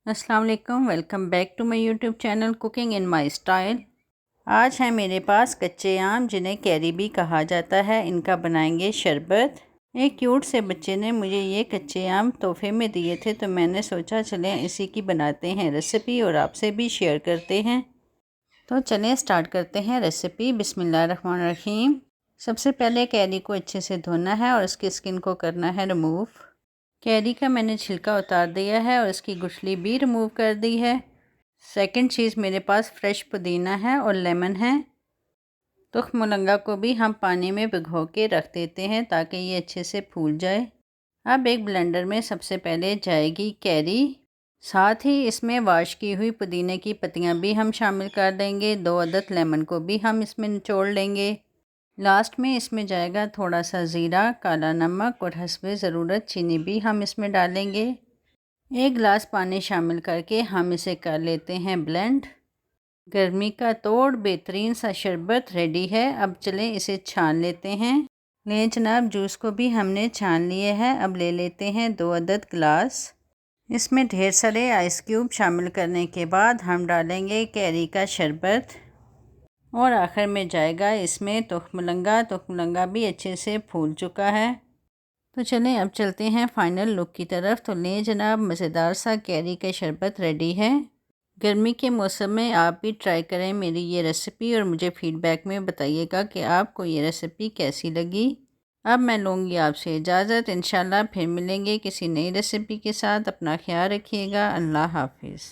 अस्सलाम वालेकुम, welcome back to my YouTube channel cooking in my style. आज है मेरे पास कच्चे आम जिन्हें कैरी भी कहा जाता है। इनका बनाएंगे शरबत। एक क्यूट से बच्चे ने मुझे ये कच्चे आम तोहफे में दिए थे, तो मैंने सोचा चलें इसी की बनाते हैं रेसिपी और आपसे भी शेयर करते हैं। तो चलें स्टार्ट करते हैं रेसिपी। बिस्मिल्लाहिर्रहमानिर्रहीम। सबसे पहले कैरी को अच्छे से धोना है और इसकी स्किन को करना है रिमूव। कैरी का मैंने छिलका उतार दिया है और इसकी गुठली भी रिमूव कर दी है। सेकंड चीज़, मेरे पास फ्रेश पुदीना है और लेमन है। तुख मुलंगा को भी हम पानी में भिगो के रख देते हैं ताकि ये अच्छे से फूल जाए। अब एक ब्लेंडर में सबसे पहले जाएगी कैरी, साथ ही इसमें वॉश की हुई पुदीने की पत्तियां भी हम शामिल कर देंगे। 2 अदद लेमन को भी हम इसमें निचोड़ लेंगे। लास्ट में इसमें जाएगा थोड़ा सा ज़ीरा, काला नमक और हस्बे ज़रूरत चीनी भी हम इसमें डालेंगे। 1 गिलास पानी शामिल करके हम इसे कर लेते हैं ब्लेंड। गर्मी का तोड़ बेहतरीन सा शरबत रेडी है। अब चलें इसे छान लेते हैं। लें जनाब, जूस को भी हमने छान लिए है। अब ले लेते हैं 2 अदद गिलास। इसमें ढेर सारे आइस क्यूब शामिल करने के बाद हम डालेंगे कैरी का शरबत और आखिर में जाएगा इसमें तुखमलंगा भी अच्छे से फूल चुका है। तो चलें अब चलते हैं फाइनल लुक की तरफ। तो लें जनाब, मज़ेदार सा कैरी का शरबत रेडी है। गर्मी के मौसम में आप भी ट्राई करें मेरी ये रेसिपी और मुझे फ़ीडबैक में बताइएगा कि आपको ये रेसिपी कैसी लगी। अब मैं लूँगी आपसे इजाज़त। इंशाल्लाह फिर मिलेंगे किसी नई रेसिपी के साथ। अपना ख्याल रखिएगा। अल्लाह हाफिज़।